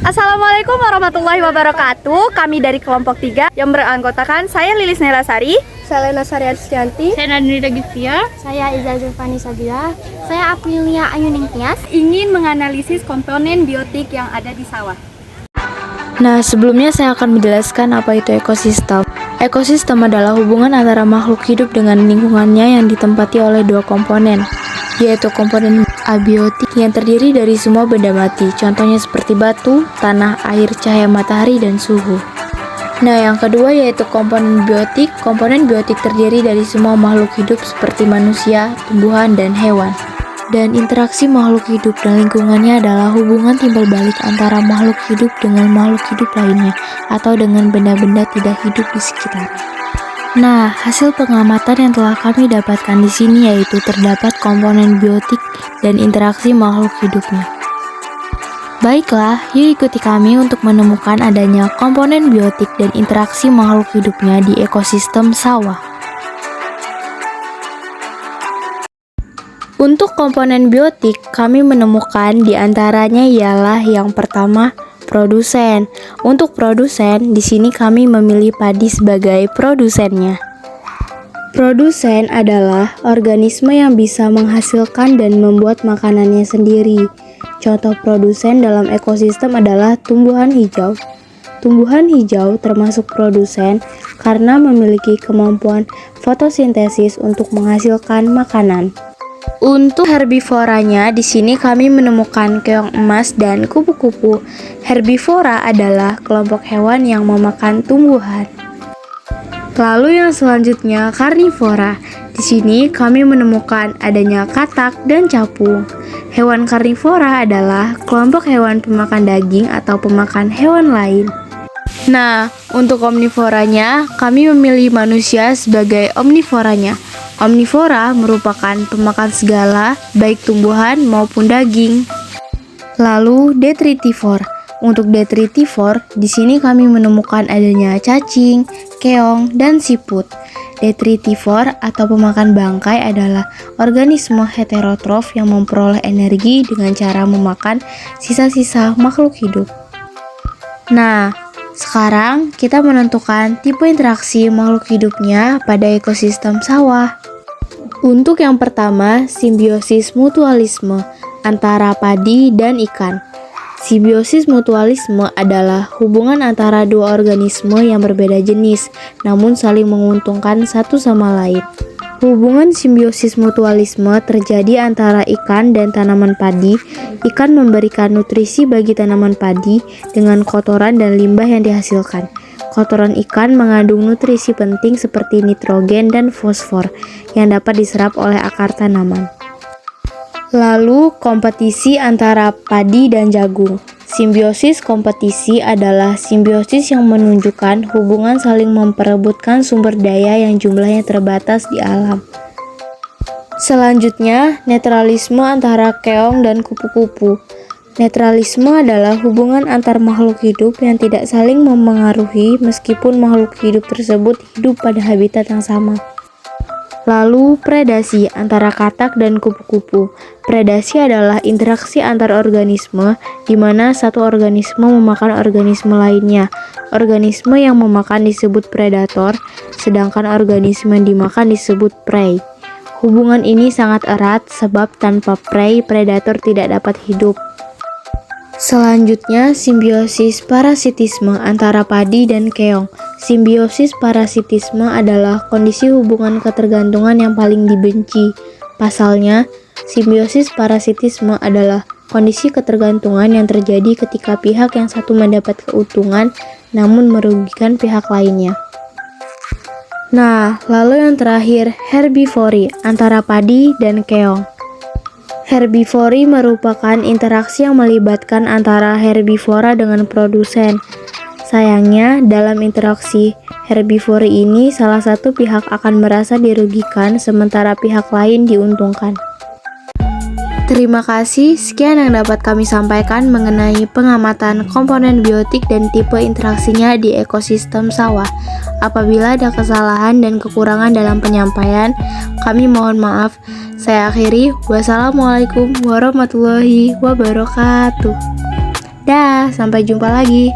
Assalamualaikum warahmatullahi wabarakatuh. Kami dari kelompok 3 yang beranggotakan saya Lilis Nelasari, Saya Nasari Astianti. Saya Nadira Giftia. Saya Iza Zulfani Sabila. Saya Aprilia Ayuning Tias. ingin menganalisis komponen biotik yang ada di sawah. Nah, sebelumnya saya akan menjelaskan apa itu ekosistem. Ekosistem adalah hubungan antara makhluk hidup dengan lingkungannya yang ditempati oleh dua komponen, yaitu komponen abiotik yang terdiri dari semua benda mati, contohnya seperti batu, tanah, air, cahaya matahari, dan suhu. Nah, yang kedua yaitu komponen biotik. Komponen biotik terdiri dari semua makhluk hidup seperti manusia, tumbuhan, dan hewan. Dan interaksi makhluk hidup dan lingkungannya adalah hubungan timbal balik antara makhluk hidup dengan makhluk hidup lainnya atau dengan benda-benda tidak hidup di sekitarnya. Nah, hasil pengamatan yang telah kami dapatkan di sini yaitu terdapat komponen biotik dan interaksi makhluk hidupnya. Baiklah, yuk ikuti kami untuk menemukan adanya komponen biotik dan interaksi makhluk hidupnya di ekosistem sawah. Untuk komponen biotik, kami menemukan di antaranya ialah yang pertama, produsen. Untuk produsen, di sini kami memilih padi sebagai produsennya. Produsen adalah organisme yang bisa menghasilkan dan membuat makanannya sendiri. Contoh produsen dalam ekosistem adalah tumbuhan hijau. Tumbuhan hijau termasuk produsen karena memiliki kemampuan fotosintesis untuk menghasilkan makanan. Untuk herbivoranya, di sini kami menemukan keong emas dan kupu-kupu. Herbivora adalah kelompok hewan yang memakan tumbuhan. Lalu yang selanjutnya karnivora. Di sini kami menemukan adanya katak dan capung. Hewan karnivora adalah kelompok hewan pemakan daging atau pemakan hewan lain. Nah, untuk omnivoranya, kami memilih manusia sebagai omnivoranya. Omnivora merupakan pemakan segala, baik tumbuhan maupun daging. Lalu detritivor. Untuk detritivor, di sini kami menemukan adanya cacing, keong, dan siput. Detritivor atau pemakan bangkai adalah organisme heterotrof yang memperoleh energi dengan cara memakan sisa-sisa makhluk hidup. Nah, sekarang kita menentukan tipe interaksi makhluk hidupnya pada ekosistem sawah. Untuk yang pertama, simbiosis mutualisme antara padi dan ikan. Simbiosis mutualisme adalah hubungan antara dua organisme yang berbeda jenis, namun saling menguntungkan satu sama lain. Hubungan simbiosis mutualisme terjadi antara ikan dan tanaman padi. Ikan memberikan nutrisi bagi tanaman padi dengan kotoran dan limbah yang dihasilkan. Kotoran ikan mengandung nutrisi penting seperti nitrogen dan fosfor yang dapat diserap oleh akar tanaman. Lalu, kompetisi antara padi dan jagung. Simbiosis kompetisi adalah simbiosis yang menunjukkan hubungan saling memperebutkan sumber daya yang jumlahnya terbatas di alam. Selanjutnya, netralisme antara keong dan kupu-kupu. Netralisme adalah hubungan antar makhluk hidup yang tidak saling memengaruhi meskipun makhluk hidup tersebut hidup pada habitat yang sama. Lalu, predasi antara katak dan kupu-kupu. Predasi adalah interaksi antar organisme di mana satu organisme memakan organisme lainnya. Organisme yang memakan disebut predator, sedangkan organisme yang dimakan disebut prey. Hubungan ini sangat erat sebab tanpa prey, predator tidak dapat hidup. Selanjutnya, simbiosis parasitisme antara padi dan keong. Simbiosis parasitisme adalah kondisi hubungan ketergantungan yang paling dibenci. Pasalnya, simbiosis parasitisme adalah kondisi ketergantungan yang terjadi ketika pihak yang satu mendapat keuntungan namun merugikan pihak lainnya. Nah, lalu yang terakhir, herbivori antara padi dan keong. Herbivori merupakan interaksi yang melibatkan antara herbivora dengan produsen. Sayangnya, dalam interaksi herbivori ini, salah satu pihak akan merasa dirugikan sementara pihak lain diuntungkan. Terima kasih, sekian yang dapat kami sampaikan mengenai pengamatan komponen biotik dan tipe interaksinya di ekosistem sawah. Apabila ada kesalahan dan kekurangan dalam penyampaian, kami mohon maaf. Saya akhiri, wassalamualaikum warahmatullahi wabarakatuh. Dah, sampai jumpa lagi.